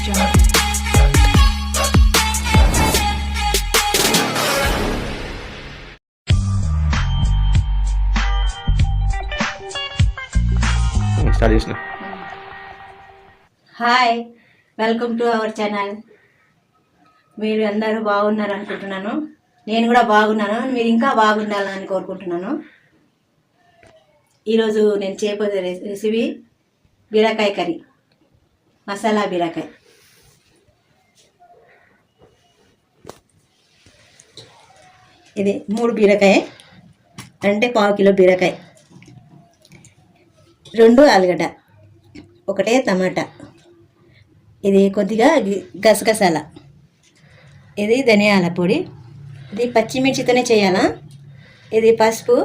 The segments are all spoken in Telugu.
Hi, welcome to our channel. మీరు అందరూ బాగున్నారు అనుకుంటున్నాను. నేను కూడా బాగున్నాను. మీరు ఇంకా బాగుండాలని కోరుకుంటున్నాను. ఈరోజు నేను చేయబోయే రెసిపీ బీరకాయ కర్రీ, మసాలా బీరకాయ. ఇది 3 బీరకాయ అంటే 1/4 కిలో బీరకాయ, 2 ఆలుగడ్డ, 1 టమాటా, ఇది కొద్దిగా గసగసాల, ఇది ధనియాల పొడి, ఇది పచ్చిమిర్చితోనే చేయాలా, ఇది పసుపు,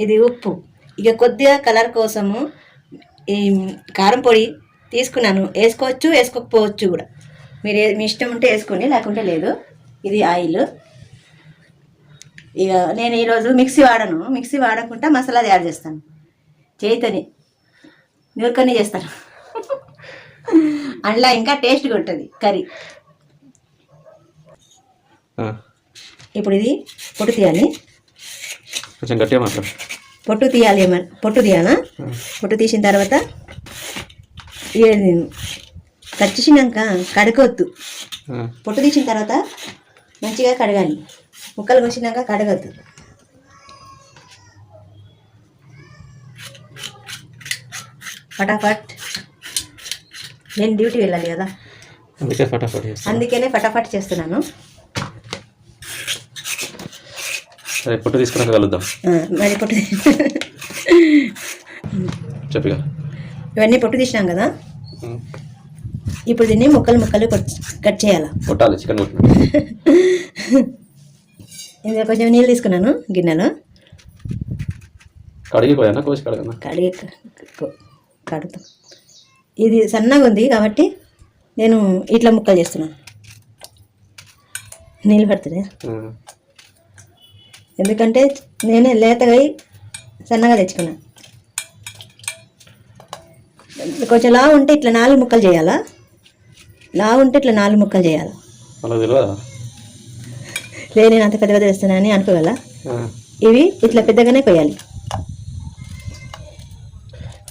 ఇది ఉప్పు, ఇక కొద్దిగా కలర్ కోసము ఈ కారం పొడి తీసుకున్నాను. వేసుకోవచ్చు, వేసుకోకపోవచ్చు కూడా, మీరు మీ ఇష్టం ఉంటే వేసుకోండి, లేకుంటే లేదు. ఇది ఆయిల్. ఇక నేను ఈరోజు మిక్సీ వాడకుండా మసాలా తయారు చేస్తాను. చేయితోని నూరుకొని చేస్తాను. అందులో ఇంకా టేస్ట్గా ఉంటుంది కర్రీ. ఇప్పుడు ఇది పొట్టు తీయాలి, కొంచెం గట్టిగా మాట్లాడు. పొట్టు తీయాలి. పొట్టు తీయాలా? పొట్టు తీసిన తర్వాత కట్ చేసినాక కడగొద్దు. పొట్టు తీసిన తర్వాత మంచిగా కడగాలి. ముక్కలు కోసినాక కడగొద్దు. ఫటాఫట్, నేను డ్యూటీ వెళ్ళాలి కదా, అందుకనే ఫటాఫట్ చేస్తున్నాను. సరే, పొట్టు తీసుకున్నాక కలుద్దాం. మరి పొట్టు చెప్పిగా ఇవన్నీ పొట్టు తీసినాం కదా, ఇప్పుడు దీన్ని ముక్కలు కట్ చేయాలి. కొట్టాలి, చికెన్ కొట్టు. ఇందులో కొంచెం నీళ్ళు తీసుకున్నాను గిన్నెలో. కడిగిపోయానా? కోసి కడగనా? కడుగుతా. ఇది సన్నగా ఉంది కాబట్టి నేను ఇట్లా ముక్కలు చేస్తున్నాను. నీళ్ళు పడుతుంది ఎందుకంటే నేనే లేతగా సన్నగా తెచ్చుకున్నాను. కొంచెం లావు ఉంటే ఇట్లా 4 ముక్కలు చేయాలా, లావు ఉంటే ఇట్లా 4 ముక్కలు చేయాలా. లేదు, నేను అంత పెద్దగా చేస్తున్నానని అనుకోగల. ఇవి ఇట్లా పెద్దగానే కొయ్యాలి.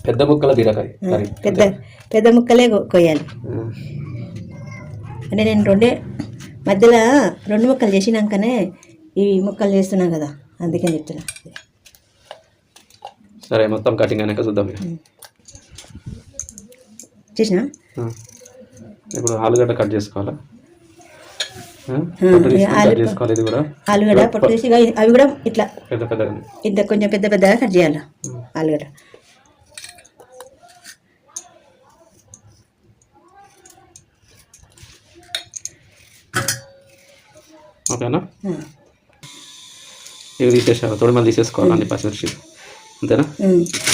పెద్ద ముక్కల బీరకాయ, పెద్ద ముక్కలే కొయ్యాలి. అంటే నేను మధ్యలో 2 ముక్కలు చేసినాకనే ఈ ముక్కలు చేస్తున్నాను కదా, అందుకని చెప్తున్నా. సరే, మొత్తం కటింగ్ అయినాక చూద్దాం. చేసినా ఇప్పుడు ఆలుగడ్డ కట్ చేసుకోవాలా? ఇది కూడా ఆలుగడ్డ పొట్టు తీసి అవి కూడా ఇట్లా పెద్దగా ఇంత కొంచెం పెద్దగా కట్ చేయాలి. ఆలుగడ్డ ఓకేనా? ఇవి తీసేసారు, తొడిమలు తీసేసుకోవాలి. అన్ని పచ్చిమిర్చి అంతేనా?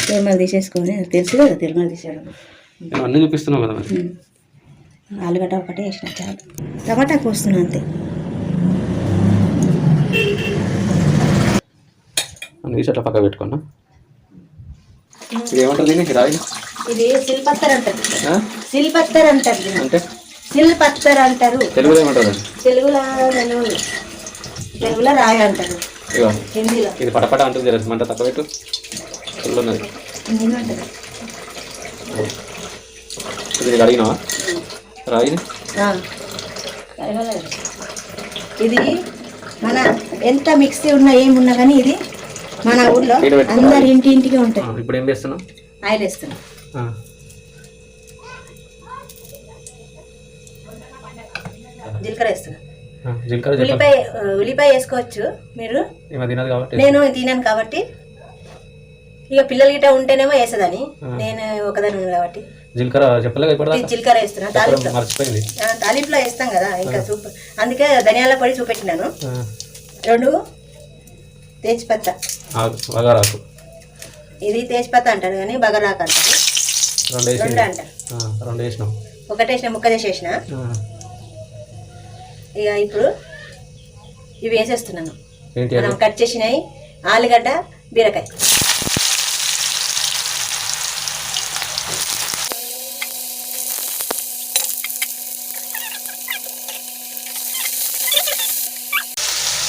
తొడిమలు తీసేసుకొని తెలుసు కదా, తొడిమలు తీసేయడం. అన్నీ చూపిస్తున్నావు కదా మరి. ఆలుగడ్డ ఒకటే వేసిన చాలు, టమాటా కోస్తున్నా అంతే. అన్ని తీసి అట్లా పక్క పెట్టుకున్నా. ఇది ఏమంటుంది? రాయి, ఇది సిల్పత్తర్ అంటారు. సిల్పత్తర్ అంటారు అంటే సిల్పత్తర్ అంటారు. తెలుగులో ఏమంటారు? తెలుగులో రాయి అంటారు. హిందీలో ఇది పటపట అంటుంది. మంట తక్కువ పెట్టు. ఇది అడిగినావా రాయిని? ఇది మన ఎంత మిక్సీ ఉన్నా ఏమున్నా కానీ ఇది మన ఊళ్ళో అందరి ఇంటికి ఉంటుంది. ఇప్పుడు ఏం చేస్తున్నావు? ఆయిల్ వేస్తున్నాం. జీలకర్ర వేస్తున్నా. ఉల్లిపాయ వేసుకోవచ్చు మీరు, నేను తినాను కాబట్టి. ఇక పిల్లలు గిట్ట ఉంటేనేమో వేసేదాన్ని, నేను ఒకదాని కాబట్టి జీలకర్ర వేస్తున్నా. తాలింపులో వేస్తాం కదా, ఇంకా సూపర్. అందుకే ధనియాల పొడి చూపెట్టినాను. 2 తేజ్పత్తా, ఇది తేజ్పత్తా అంటారు కానీ బగరాకు అంటారు. 2 అంటారు. 1 వేసిన, ముక్క చేసేసిన. ఇక ఇప్పుడు ఇవి వేసేస్తున్నాను. మనం కట్ చేసినవి ఆలుగడ్డ, బీరకాయ.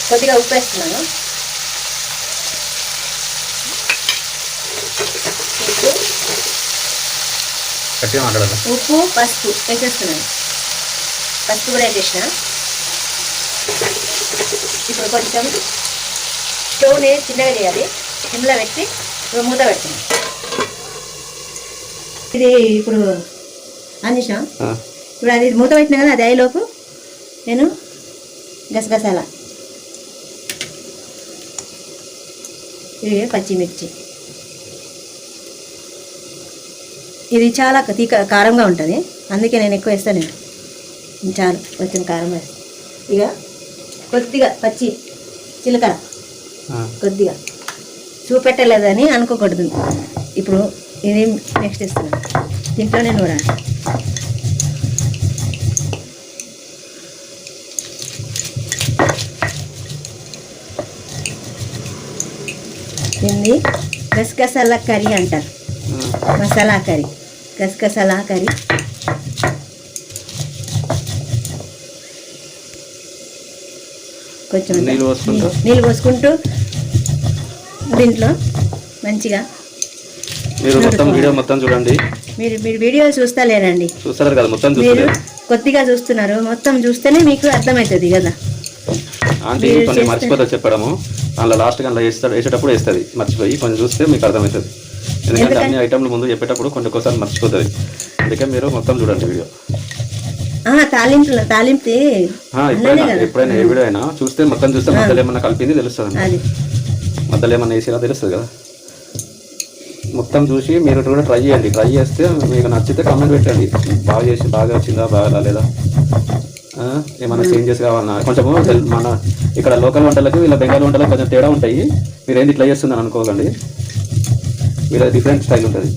కొద్దిగా ఉప్పు వేస్తున్నాను. ఉప్పు పసుపు వేసేస్తున్నాను. పసుపు కూడా వేసేసిన. ఇప్పుడు కొంచెం స్టవ్ని చిన్నగా చేయాలి. సిమ్లో పెట్టి ఇప్పుడు మూత పెడుతున్నాను. ఇది ఇప్పుడు అందించాం. ఇప్పుడు అది మూత పెట్టినా కదా, అది అయ్యేలోపు నేను గసగసాల, ఇవి పచ్చిమిర్చి, ఇది చాలా కారంగా ఉంటుంది, అందుకే నేను ఎక్కువ వేస్తాను. నేను చాలు కొంచెం కారం వేస్తాను. ఇక కొద్దిగా పచ్చి చిలకడ కొద్దిగా చూపెట్టలేదని అనుకోకూడదు. ఇప్పుడు ఇది నెక్స్ట్ ఇస్తున్నాను. దీంట్లోనే నూరాలి. దీన్ని గసగసాల కర్రీ అంటారు, మసాలా కర్రీ, గసగసాల కర్రీ. కొంచెం నీళ్ళు పోసుకుంటూ దీంట్లో మంచిగా మీరు మొత్తం చూడండి. మీరు వీడియో చూస్తా లేరండి, చూస్తారు కదా, మొత్తం మీరు కొద్దిగా చూస్తున్నారు. మొత్తం చూస్తేనే మీకు అర్థమవుతుంది కదా. ఆంటీ కొన్ని మర్చిపోతుంది చెప్పడము, అందులో లాస్ట్ గా వేసేటప్పుడు వేస్తుంది, మర్చిపోయి కొంచెం చూస్తే మీకు అర్థమవుతుంది. ఎందుకంటే అన్ని ఐటమ్లు ముందు చెప్పేటప్పుడు కొన్ని ఒక్కోసారి మర్చిపోతుంది. అందుకే మీరు మొత్తం చూడండి వీడియో. తాలింపు ఎప్పుడైనా ఏ వీడియో అయినా చూస్తే మొత్తం చూస్తే మధ్యలో ఏమన్నా కలిపింది తెలుస్తుంది, మధ్యలో ఏమన్నా వేసినా తెలుస్తుంది కదా. మొత్తం చూసి మీరు కూడా ట్రై చేయండి. ట్రై చేస్తే మీకు నచ్చితే కామెంట్ పెట్టండి, బాగా వచ్చిందా, బాగా లేదా, ఏమైనా చేంజెస్ కావాలన్నా. కొంచెము మన ఇక్కడ లోకల్ వంటలకు వీళ్ళ బెంగాల్ వంటలకు కొంచెం తేడా ఉంటాయి. మీరు ఏంది ఇట్లా చేస్తుందని అనుకోకండి, వీళ్ళ డిఫరెంట్ స్టైల్ ఉంటుంది.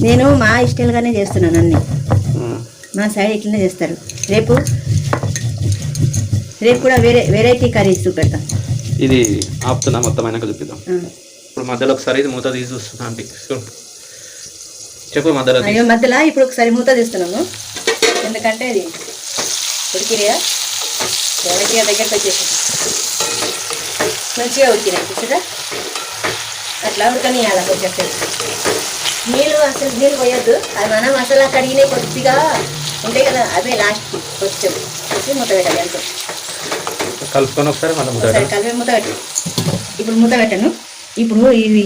నేను మా స్టైల్గానే చేస్తున్నాను అన్ని. మా సైడ్ ఇట్లనే చేస్తారు. రేపు కూడా వెరైటీ కర్రీస్ చూపెడతా. ఇది ఆపుతున్నా, మొత్తం అయినాక చూపిద్దాం. ఇప్పుడు మధ్యలో ఒకసారి ఇది మూత తీసి చూస్తున్నా ఆంటీ, చెప్పు. మధ్యలో ఇప్పుడు ఒకసారి మూత తీస్తున్నాము, ఎందుకంటే ఇది ఉడికిరియా దగ్గరికి వచ్చేసి మంచిగా ఉడికినాయి చూసారా. అట్లా ఉడకనియాలి కొంచెం. నీళ్ళు పోయొద్దు, అది మన మసాలా కడిగినాయి కొద్దిగా ఉంటాయి కదా, అవే లాస్ట్కి కొంచెం వచ్చి మూత పెట్టాలి. అంతే కలుపుకొని ఒకసారి కలిపి మూత పెట్టాను. ఇప్పుడు మూత పెట్టాను. ఇప్పుడు ఇవి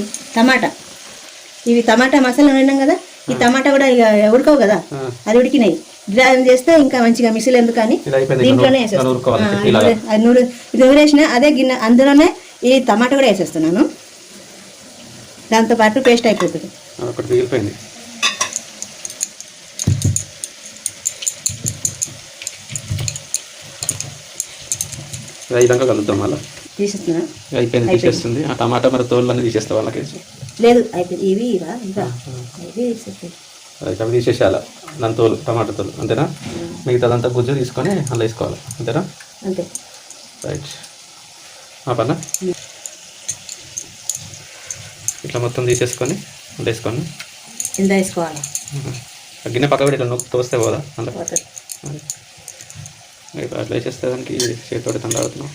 టమాటా మసాలా విన్నాం కదా, ఈ టమాటా కూడా ఇక ఉడకవు కదా, అది ఉడికినాయి. గ్రైండ్ చేస్తే ఇంకా మంచిగా మిక్సీలు ఎందుకని దీంట్లోనే వేసేస్తాను. నూరేసిన అదే గిన్నె, అందులోనే ఈ టమాటా కూడా వేసేస్తున్నాను. దాంతోపాటు పేస్ట్ అయిపోతుంది. విధంగా కలుద్దాం. మళ్ళీ తీసేస్తున్నా, అయిపోయింది, తీసేస్తుంది. ఆ టమాటా మరి తోళ్ళన్నీ తీసేస్తా వాళ్ళకి లేదు, అయిపోయింది. ఇవి అవి తీసేసేయాల, దాని తోలు, టమాటా తోలు, అంతేనా? మిగతాదంతా గుజ్జు తీసుకొని అలా వేసుకోవాలి, అంతేనా? అంతే. రైట్. పన్న ఇట్లా మొత్తం తీసేసుకొని అలా వేసుకొని ఇంత వేసుకోవాలి. గిన్నె పక్క పెట్టి ఇట్లా నొక్కి తోస్తే పోదా అందులో. అట్లా వేసేస్తే దానికి చేతితోటి తండాడుతున్నాం.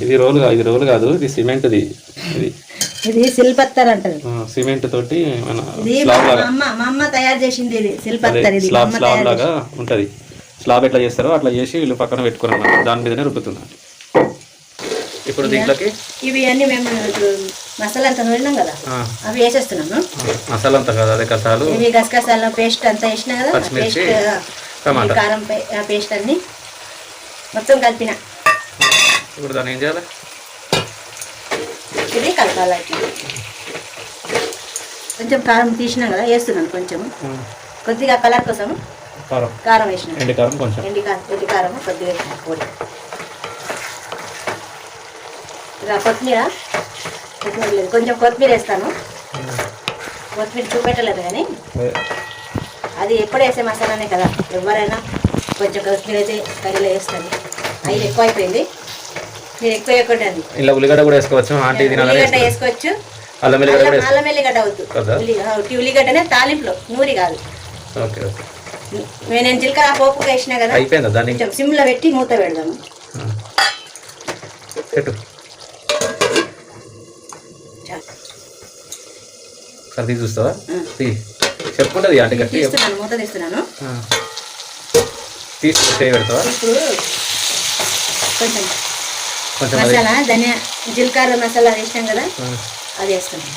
ఇది రోలు కాదు, ఇది సిమెంట్. ఇది సిల్పత్తర్ అంటారు. సిమెంట్ తోటి మా అమ్మ తయారు చేసింది. ఇది సిల్పత్తర్. ఇది స్లాబ్ లాగా ఉంటది. స్లాబ్ ఎట్లా చేస్తారో అట్లా చేసి వీళ్ళు పక్కన పెట్టుకున్నాను, దాని మీదనే రుబ్బుతున్నాను. ఇప్పుడు దీంట్లోకి ఇవి అన్ని మేము మసాలా అంతా నూరినాం కదా, అవి వేసేస్తున్నాము. మసాలా అంతా కదా, అదే కసాలు, ఇవి గసగసాల పేస్ట్ అంతా వేసినా కదా, పచ్చిమిర్చి, కారం పేస్ట్ అన్ని మొత్తం కలిపిన. ఇప్పుడు దాన్ని ఏం చేయాలి? ఇది కలపాలి. కొంచెం కారం తీసినాం కదా, వేస్తున్నాను కొంచెం, కొద్దిగా కలర్ కోసం కారం వేసిన. ఎండి కారం కొద్దిగా వేసిన పొడి. ఇక కొత్తిమీర లేదు, కొంచెం కొత్తిమీర వేస్తాను. కొత్తిమీర చూపెట్టలేదు కానీ అది ఎప్పుడు వేసే మసాలానే కదా, ఎవరైనా కొంచెం కొత్తిమీర అయితే కర్రీలో వేస్తాను. అది ఎక్కువ అయిపోయింది, మీరు ఎక్కువ వేయకూడదు. ఇలా ఉల్లిగడ్డ కూడా వేసుకోవచ్చు, ఉల్లిగడ్డ వేసుకోవచ్చు. అల్లం ఎల్లిగడ్డ అవుతుంది. ఉల్లిగడ్డనే తాలింపులో, నూరి కాదు. Okay okay. నేను జీలకర్ర పోపు వేసినా కదా, అయిపోయిందా దాన్ని కొంచెం సిమ్లో పెట్టి మూత పెడదాము. పెట్టు సర్ది చూస్తావా? చెప్పుకుంటుంది అంటే గట్టి తీస్తున్నాను, మూత తీస్తున్నాను. తీసి పెడతావా? ఇప్పుడు కొంచెం మసాలా ధనియా జీలకర్ర మసాలా వేసినాం కదా, అది వేస్తున్నాం.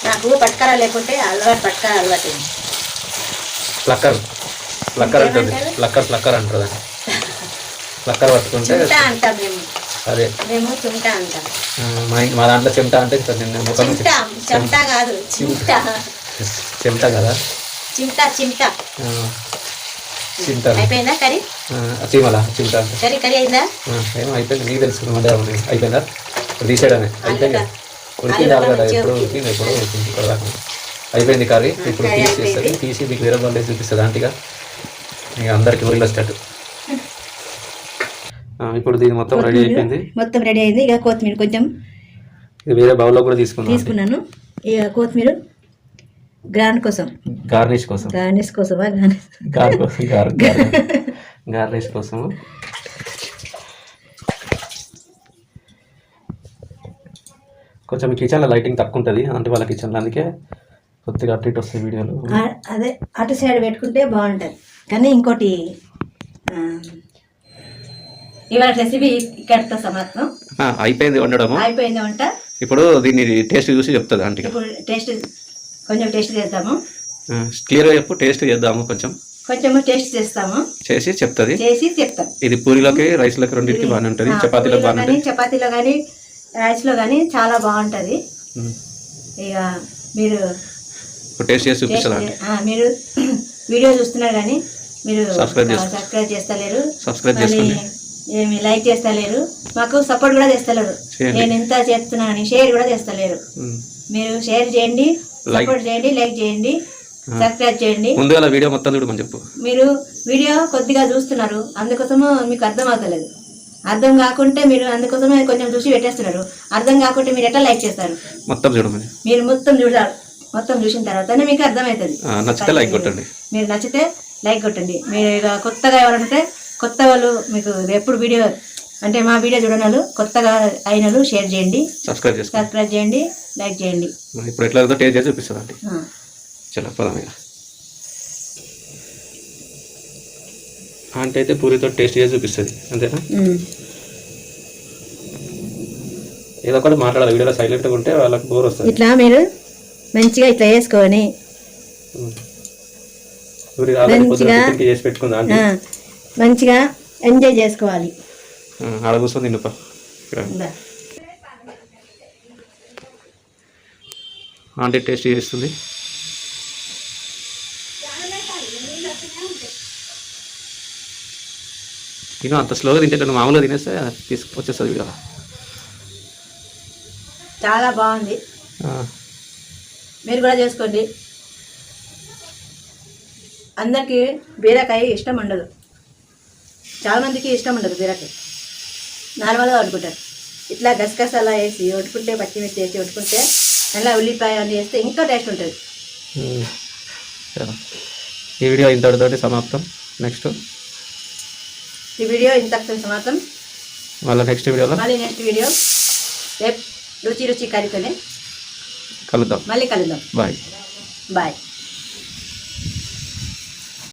నాకు పట్కర లేకుంటే పట్కర అలవాటు. లక్కర్ అంటుంది, లక్కర్ అంటుంది. లక్కర్ పట్టుకుంటే చుంటా అంటాం మేము. అదే మేము చుంటా అంటాం. మా దాంట్లో చెమటా అంటే చెమటా కాదు, చెమటా కదా, చిమ్టా. చిమ్టా అయిపోయిందా కర్రీ? చీమలా చిమ్టా అంటే కర్రీ అయిందా? ఏమో అయిపోయింది. నీకు తెలుసుకున్నామంటే అయిపోయిందా? ఇప్పుడు తీసేయడమే. అయిపోయింది, ఉడికింది ఆలుగడ్డ. ఎప్పుడు ఉడికింది ఇప్పుడు అయిపోయింది కర్రీ. ఇప్పుడు తీసేస్తుంది, తీసి మీకు వేరే వాళ్ళు చూపిస్తుంది ఆంటీగా, ఇక అందరికి ఊరిలో వచ్చేటట్టు. ఇప్పుడు దీని మొత్తం రెడీ అయిపోయింది. మొత్తం రెడీ అయింది. ఇక కొత్తిమీర కొంచెం వేరే బౌల్లో కూడా తీసుకున్నాను. ఇక కొత్తిమీర గార్నిష్ కోసమా? గార్నిష్ కోసం కొంచెం కిచెన్లో లైటింగ్ తక్కువ ఉంటుంది అంటే వాళ్ళ కిచెన్లో, అందుకే కొద్దిగా అటు ఇటు వస్తాయి వీడియోలు. అదే అటు సైడ్ పెట్టుకుంటే బాగుంటుంది. కానీ ఇంకోటి, ఇవాళ రెసిపీ ఇక్కడితో సమాప్తం. అయిపోయింది వండడం, అయిపోయింది వంట. ఇప్పుడు దీన్ని టేస్ట్ చూసి చెప్తుంది అంటే. ఇప్పుడు కొంచెం టేస్ట్ చేద్దాము. క్లియర్గా చెప్పు, టేస్ట్ చేద్దాము. కొంచెం టేస్ట్ చేస్తాము, చేసి చెప్తాం. ఇది పూరిలోకి రైస్లోకి రెండింటికి బాగానే ఉంటుంది, చపాతీలో బాగానే ఉంటుంది. చపాతీలో కానీ రైస్లో కానీ చాలా బాగుంటుంది. ఇక మీరు టేస్ట్ చేసి చూపిస్తా. మీరు వీడియో చూస్తున్నారు కానీ మీరు సబ్స్క్రైబ్ చేస్తలేరు, సబ్స్క్రైబ్ చేసుకోండి, ఏమి లైక్ చేస్తలేరు, మాకు సపోర్ట్ కూడా చేస్తలేరు. నేను ఎంత చేస్తున్నా కానీ షేర్ కూడా చేస్తలేరు. మీరు షేర్ చేయండి, సపోర్ట్ చేయండి, లైక్ చేయండి, సబ్స్క్రైబ్ చేయండి. ముందుగా వీడియో మొత్తం చూడమని చెప్పు. మీరు వీడియో కొద్దిగా చూస్తున్నారు, అందుకోసము మీకు అర్థం అవుతలేదు. అర్థం కాకుంటే మీరు అందుకోసమే కొంచెం చూసి పెట్టేస్తున్నారు. అర్థం కాకుంటే మీరు ఎట్లా లైక్ చేస్తారు? మొత్తం చూడమని. మీరు మొత్తం చూడాలి. మొత్తం చూసిన తర్వాతనే మీకు అర్థమవుతుంది. నచ్చితే లైక్ కొట్టండి. మీరు నచ్చితే లైక్ కొట్టండి. మీరు ఇక కొత్తగా ఎవరంటే కొత్త వాళ్ళు, మీకు ఎప్పుడు వీడియో అంటే మా వీడియో చూడని వాళ్ళు, కొత్తగా అయిన వాళ్ళు షేర్ చేయండి, సబ్స్క్రైబ్ చేయండి, లైక్ చేయండి. ఇప్పుడు ఎట్లా టేస్ట్ చేసి చూపిస్తుంది అండి. చలో పదం. ఆంటీ అయితే పూరితో టేస్ట్ చేసి చూపిస్తుంది, అంతేనా? ఏదో ఒకటి మాట్లాడాలి వీడియోలో, సైలెంట్గా ఉంటే వాళ్ళకి బోర్ వస్తుంది. ఇట్లా మీరు మంచిగా ఇట్లా వేసుకొని చేసి పెట్టుకుందా, మంచిగా ఎంజాయ్ చేసుకోవాలి. ఆడ కూర్చొని తినుపా. ఆంటీ టేస్ట్ చేస్తుంది. తిను, అంత స్లోగా తింటే మామూలుగా తినేస్తే తీసుకొచ్చేస్తుంది వీడియో. చాలా బాగుంది, మీరు కూడా చేసుకోండి. అందరికీ బీరకాయ ఇష్టం ఉండదు, చాలామందికి ఇష్టం ఉండదు బీరకాయ, నార్మల్గా వండుకుంటారు. ఇట్లా గసగసాలా వేసి వండుకుంటే, పచ్చిమిర్చి వేసి వండుకుంటే, అలా ఉల్లిపాయ అన్నీ వేస్తే ఇంకా టేస్ట్ ఉంటుంది. ఈ వీడియో ఇంతటితోటి సమాప్తం. నెక్స్ట్ ఈ వీడియో ఇంతటితో సమాప్తం. మళ్ళీ నెక్స్ట్ వీడియో రేపు రుచి కర్రీతోనే కలుద్దాం. మళ్ళీ కలుద్దాం. బాయ్.